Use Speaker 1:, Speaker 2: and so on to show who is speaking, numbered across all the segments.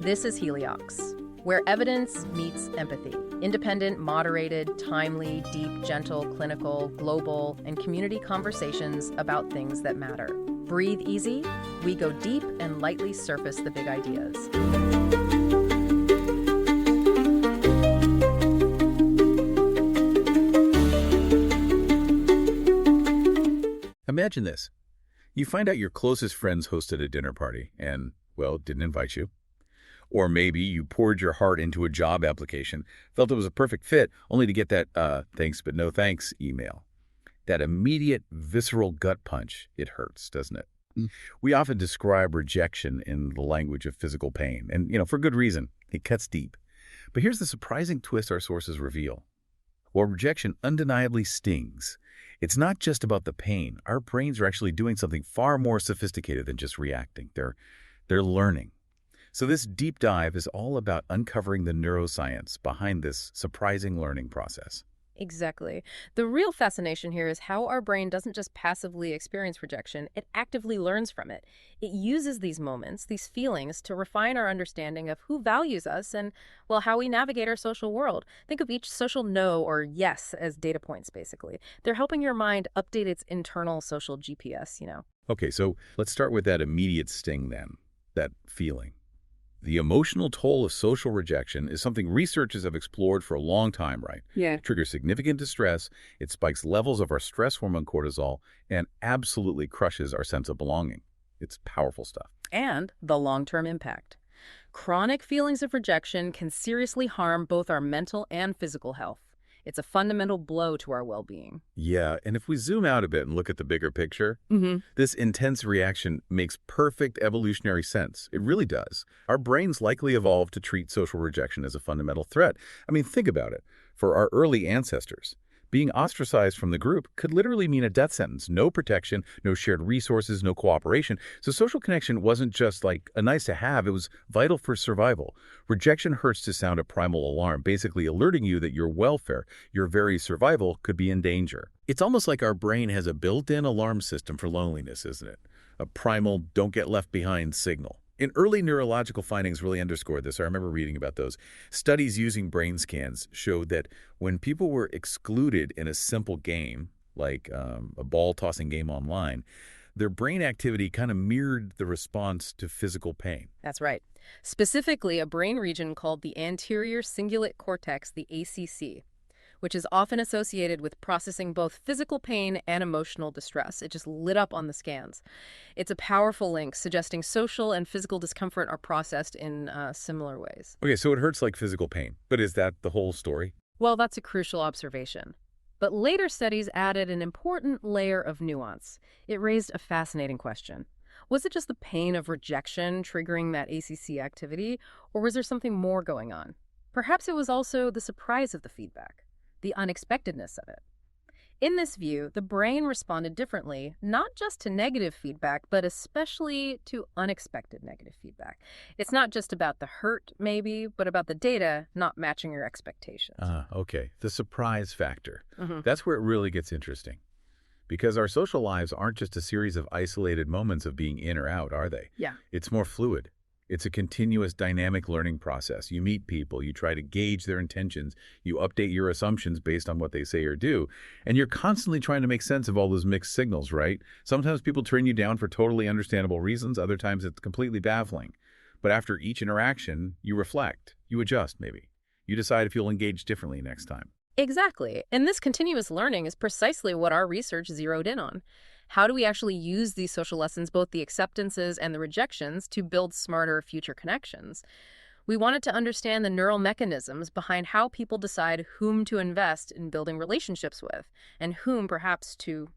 Speaker 1: This is Heliox, where evidence meets empathy. Independent, moderated, timely, deep, gentle, clinical, global, and community conversations about things that matter. Breathe easy, we go deep and lightly surface the big ideas.
Speaker 2: Imagine this. You find out your closest friends hosted a dinner party and, well, didn't invite you. Or maybe you poured your heart into a job application, felt it was a perfect fit, only to get that thanks but no thanks email. That immediate, visceral gut punch, it hurts, doesn't it? We often describe rejection in the language of physical pain, and, for good reason. It cuts deep. But here's the surprising twist our sources reveal. While rejection undeniably stings, it's not just about the pain. Our brains are actually doing something far more sophisticated than just reacting. They're learning. So this deep dive is all about uncovering the neuroscience behind this surprising learning process.
Speaker 1: Exactly. The real fascination here is how our brain doesn't just passively experience rejection, it actively learns from it. It uses these moments, these feelings, to refine our understanding of who values us and, well, how we navigate our social world. Think of each social no or yes as data points, basically. They're helping your mind update its internal social GPS.
Speaker 2: Okay, so let's start with that immediate sting then, that feeling. The emotional toll of social rejection is something researchers have explored for a long time, right?
Speaker 1: Yeah.
Speaker 2: It triggers significant distress, it spikes levels of our stress hormone cortisol, and absolutely crushes our sense of belonging. It's powerful stuff.
Speaker 1: And the long-term impact. Chronic feelings of rejection can seriously harm both our mental and physical health. It's a fundamental blow to our well-being.
Speaker 2: Yeah, and if we zoom out a bit and look at the bigger picture, this intense reaction makes perfect evolutionary sense. It really does. Our brains likely evolved to treat social rejection as a fundamental threat. I mean, think about it. For our early ancestors, being ostracized from the group could literally mean a death sentence. No protection, no shared resources, no cooperation. So social connection wasn't just like a nice to have, it was vital for survival. Rejection hurts to sound a primal alarm, basically alerting you that your welfare, your very survival, could be in danger. It's almost like our brain has a built-in alarm system for loneliness, isn't it? A primal don't get left behind signal. And early neurological findings really underscored this. I remember reading about those. Studies using brain scans showed that when people were excluded in a simple game, like a ball-tossing game online, their brain activity kind of mirrored the response to physical pain.
Speaker 1: That's right. Specifically, a brain region called the anterior cingulate cortex, the ACC, which is often associated with processing both physical pain and emotional distress. It just lit up on the scans. It's a powerful link suggesting social and physical discomfort are processed in similar ways.
Speaker 2: Okay, so it hurts like physical pain, but is that the whole story?
Speaker 1: Well, that's a crucial observation. But later studies added an important layer of nuance. It raised a fascinating question. Was it just the pain of rejection triggering that ACC activity, or was there something more going on? Perhaps it was also the surprise of the feedback, the unexpectedness of it. In this view, the brain responded differently, not just to negative feedback, but especially to unexpected negative feedback. It's not just about the hurt, maybe, but about the data not matching your expectations.
Speaker 2: Okay. The surprise factor. That's where it really gets interesting. Because our social lives aren't just a series of isolated moments of being in or out, are they?
Speaker 1: Yeah.
Speaker 2: It's more fluid. It's a continuous dynamic learning process. You meet people, you try to gauge their intentions, you update your assumptions based on what they say or do, and you're constantly trying to make sense of all those mixed signals, right? Sometimes people turn you down for totally understandable reasons, other times it's completely baffling. But after each interaction, you reflect, you adjust maybe. You decide if you'll engage differently next time.
Speaker 1: Exactly. And this continuous learning is precisely what our research zeroed in on. How do we actually use these social lessons, both the acceptances and the rejections, to build smarter future connections? We wanted to understand the neural mechanisms behind how people decide whom to invest in building relationships with and whom perhaps to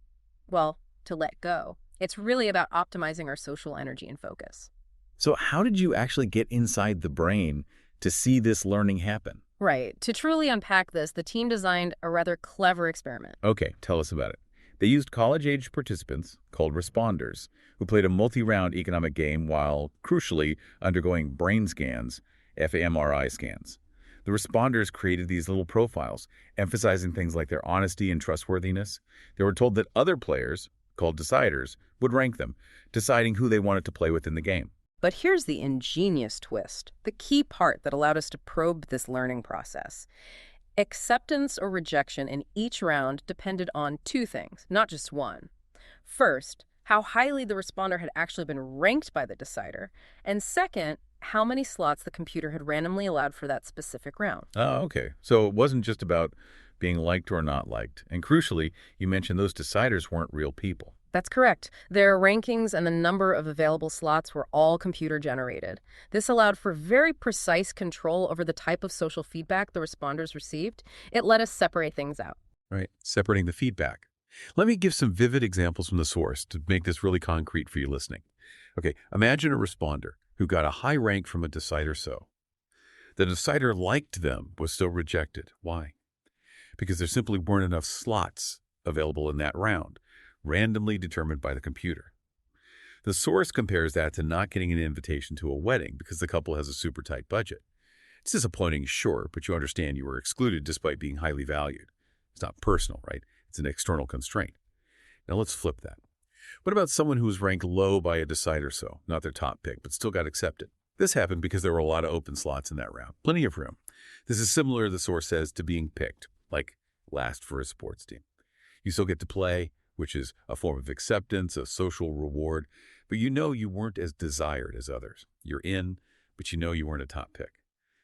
Speaker 1: let go. It's really about optimizing our social energy and focus.
Speaker 2: So how did you actually get inside the brain to see this learning happen?
Speaker 1: Right. To truly unpack this, the team designed a rather clever experiment.
Speaker 2: Okay, tell us about it. They used college-age participants, called responders, who played a multi-round economic game while, crucially, undergoing brain scans, fMRI scans. The responders created these little profiles, emphasizing things like their honesty and trustworthiness. They were told that other players, called deciders, would rank them, deciding who they wanted to play with in the game.
Speaker 1: But here's the ingenious twist, the key part that allowed us to probe this learning process. Acceptance or rejection in each round depended on two things, not just one. First, how highly the responder had actually been ranked by the decider, and second, how many slots the computer had randomly allowed for that specific round.
Speaker 2: Oh, okay. So it wasn't just about being liked or not liked. And crucially, you mentioned those deciders weren't real people.
Speaker 1: That's correct. Their rankings and the number of available slots were all computer generated. This allowed for very precise control over the type of social feedback the responders received. It let us separate things out.
Speaker 2: Right. Separating the feedback. Let me give some vivid examples from the source to make this really concrete for you listening. Okay, imagine a responder who got a high rank from a decider so. The decider liked them, was still rejected. Why? Because there simply weren't enough slots available in that round, randomly determined by the computer. The source compares that to not getting an invitation to a wedding because the couple has a super tight budget. It's disappointing, sure, but you understand you were excluded despite being highly valued. It's not personal, right? It's an external constraint. Now let's flip that. What about someone who was ranked low by a decider so, not their top pick, but still got accepted? This happened because there were a lot of open slots in that round. Plenty of room. This is similar, the source says, to being picked, like last for a sports team. You still get to play, which is a form of acceptance, a social reward, but you know you weren't as desired as others. You're in, but you know you weren't a top pick.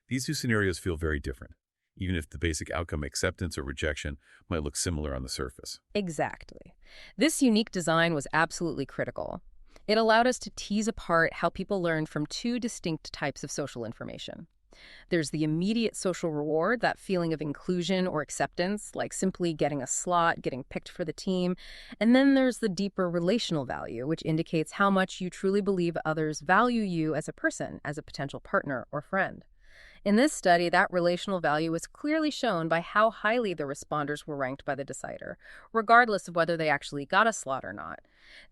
Speaker 2: These two scenarios feel very different, even if the basic outcome, acceptance or rejection, might look similar on the surface.
Speaker 1: Exactly. This unique design was absolutely critical. It allowed us to tease apart how people learn from two distinct types of social information. There's the immediate social reward, that feeling of inclusion or acceptance, like simply getting a slot, getting picked for the team. And then there's the deeper relational value, which indicates how much you truly believe others value you as a person, as a potential partner or friend. In this study, that relational value was clearly shown by how highly the responders were ranked by the decider, regardless of whether they actually got a slot or not.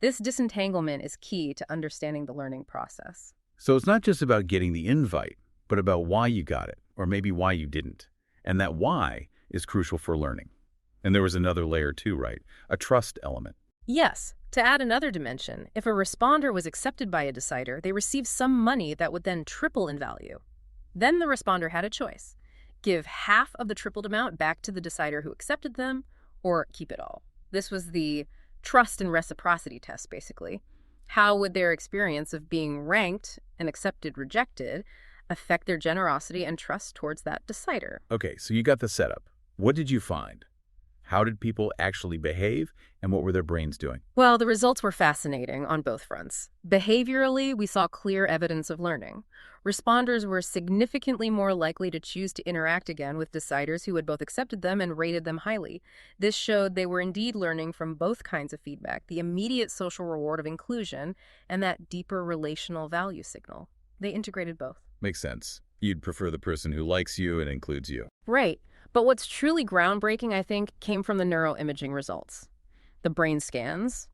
Speaker 1: This disentanglement is key to understanding the learning process.
Speaker 2: So it's not just about getting the invite, but about why you got it, or maybe why you didn't. And that why is crucial for learning. And there was another layer too, right? A trust element.
Speaker 1: Yes. To add another dimension, if a responder was accepted by a decider, they received some money that would then triple in value. Then the responder had a choice: give half of the tripled amount back to the decider who accepted them, or keep it all. This was the trust and reciprocity test, basically. How would their experience of being ranked and accepted rejected affect their generosity and trust towards that decider?
Speaker 2: Okay, so you got the setup. What did you find? How did people actually behave, and what were their brains doing?
Speaker 1: Well, the results were fascinating on both fronts. Behaviorally, we saw clear evidence of learning. Responders were significantly more likely to choose to interact again with deciders who had both accepted them and rated them highly. This showed they were indeed learning from both kinds of feedback, the immediate social reward of inclusion and that deeper relational value signal. They integrated both.
Speaker 2: Makes sense. You'd prefer the person who likes you and includes you.
Speaker 1: Right. But what's truly groundbreaking, I think, came from the neuroimaging results. The brain scans.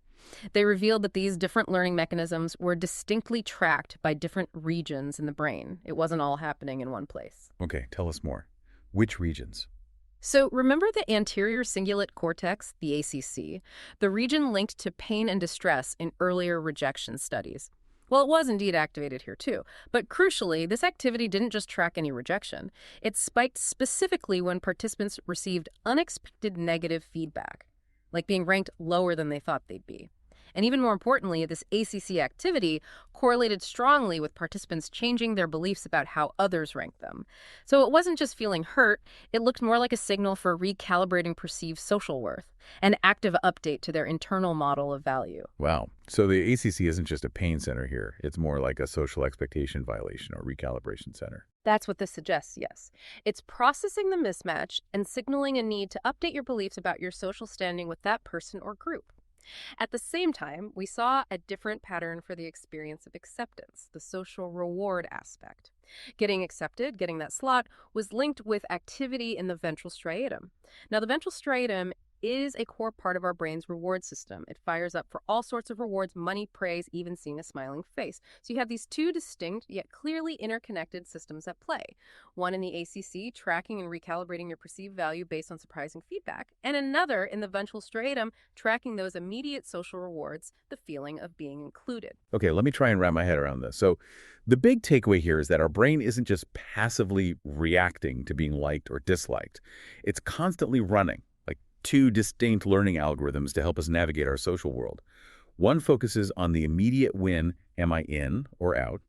Speaker 1: They revealed that these different learning mechanisms were distinctly tracked by different regions in the brain. It wasn't all happening in one place.
Speaker 2: Okay, tell us more. Which regions?
Speaker 1: So remember the anterior cingulate cortex, the ACC, the region linked to pain and distress in earlier rejection studies? Well, it was indeed activated here too. But crucially, this activity didn't just track any rejection. It spiked specifically when participants received unexpected negative feedback, like being ranked lower than they thought they'd be. And even more importantly, this ACC activity correlated strongly with participants changing their beliefs about how others ranked them. So it wasn't just feeling hurt, it looked more like a signal for recalibrating perceived social worth, an active update to their internal model of value.
Speaker 2: Wow. So the ACC isn't just a pain center here. It's more like a social expectation violation or recalibration center.
Speaker 1: That's what this suggests, yes. It's processing the mismatch and signaling a need to update your beliefs about your social standing with that person or group. At the same time, we saw a different pattern for the experience of acceptance, the social reward aspect. Getting accepted, getting that slot, was linked with activity in the ventral striatum. Now, the ventral striatum is a core part of our brain's reward system. It fires up for all sorts of rewards, money, praise, even seeing a smiling face. So you have these two distinct yet clearly interconnected systems at play. One in the ACC, tracking and recalibrating your perceived value based on surprising feedback, and another in the ventral striatum, tracking those immediate social rewards, the feeling of being included.
Speaker 2: Okay, let me try and wrap my head around this. So the big takeaway here is that our brain isn't just passively reacting to being liked or disliked. It's constantly running, like two distinct learning algorithms to help us navigate our social world. One focuses on the immediate win, am I in or out,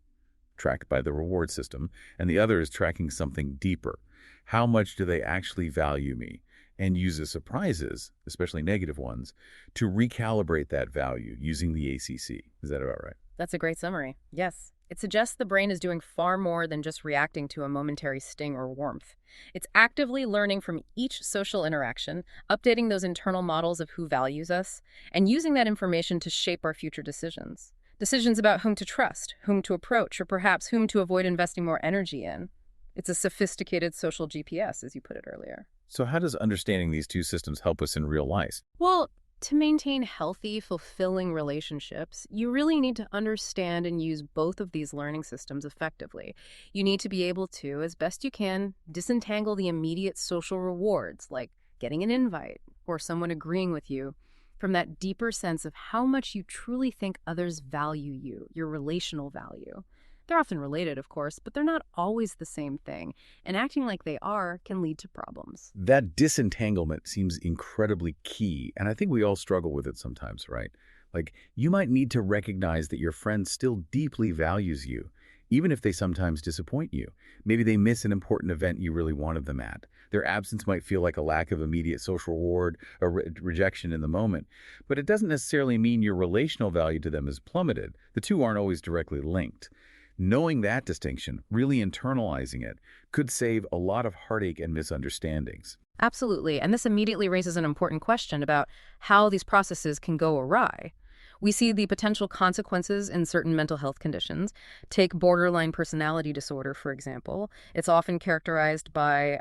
Speaker 2: tracked by the reward system, and the other is tracking something deeper. How much do they actually value me? And uses surprises, especially negative ones, to recalibrate that value using the ACC. Is that about right?
Speaker 1: That's a great summary. Yes. It suggests the brain is doing far more than just reacting to a momentary sting or warmth. It's actively learning from each social interaction, updating those internal models of who values us, and using that information to shape our future decisions. Decisions about whom to trust, whom to approach, or perhaps whom to avoid investing more energy in. It's a sophisticated social GPS, as you put it earlier.
Speaker 2: So how does understanding these two systems help us in real life?
Speaker 1: Well, to maintain healthy, fulfilling relationships, you really need to understand and use both of these learning systems effectively. You need to be able to, as best you can, disentangle the immediate social rewards, like getting an invite or someone agreeing with you, from that deeper sense of how much you truly think others value you, your relational value. They're often related, of course, but they're not always the same thing, and acting like they are can lead to problems.
Speaker 2: That disentanglement seems incredibly key, and I think we all struggle with it sometimes, right? Like, you might need to recognize that your friend still deeply values you, even if they sometimes disappoint you. Maybe they miss an important event you really wanted them at. Their absence might feel like a lack of immediate social reward or rejection in the moment, but it doesn't necessarily mean your relational value to them is plummeted. The two aren't always directly linked. Knowing that distinction, really internalizing it, could save a lot of heartache and misunderstandings.
Speaker 1: Absolutely, and this immediately raises an important question about how these processes can go awry. We see the potential consequences in certain mental health conditions. Take borderline personality disorder, for example. It's often characterized by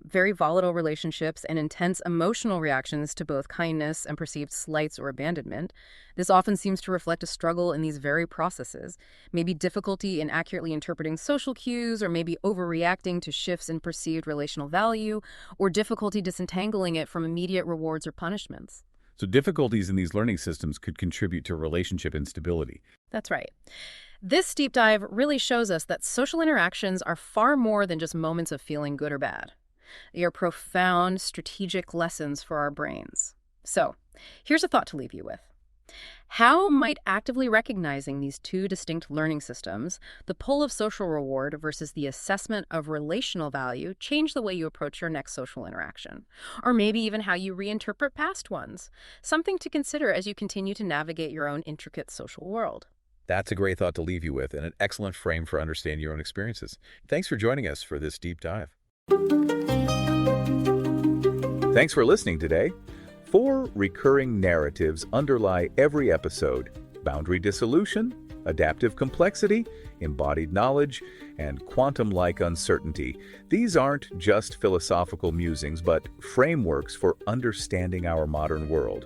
Speaker 1: very volatile relationships and intense emotional reactions to both kindness and perceived slights or abandonment. This often seems to reflect a struggle in these very processes, maybe difficulty in accurately interpreting social cues, or maybe overreacting to shifts in perceived relational value, or difficulty disentangling it from immediate rewards or punishments.
Speaker 2: So difficulties in these learning systems could contribute to relationship instability.
Speaker 1: That's right. This deep dive really shows us that social interactions are far more than just moments of feeling good or bad. They are profound, strategic lessons for our brains. So, here's a thought to leave you with. How might actively recognizing these two distinct learning systems, the pull of social reward versus the assessment of relational value, change the way you approach your next social interaction? Or maybe even how you reinterpret past ones? Something to consider as you continue to navigate your own intricate social world.
Speaker 2: That's a great thought to leave you with and an excellent frame for understanding your own experiences. Thanks for joining us for this deep dive. Thanks for listening today. 4 recurring narratives underlie every episode: boundary dissolution, adaptive complexity, embodied knowledge, and quantum-like uncertainty. These aren't just philosophical musings, but frameworks for understanding our modern world.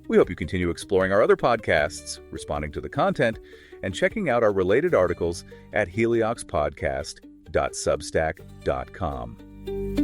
Speaker 2: We hope you continue exploring our other podcasts, responding to the content, and checking out our related articles at helioxpodcast.substack.com.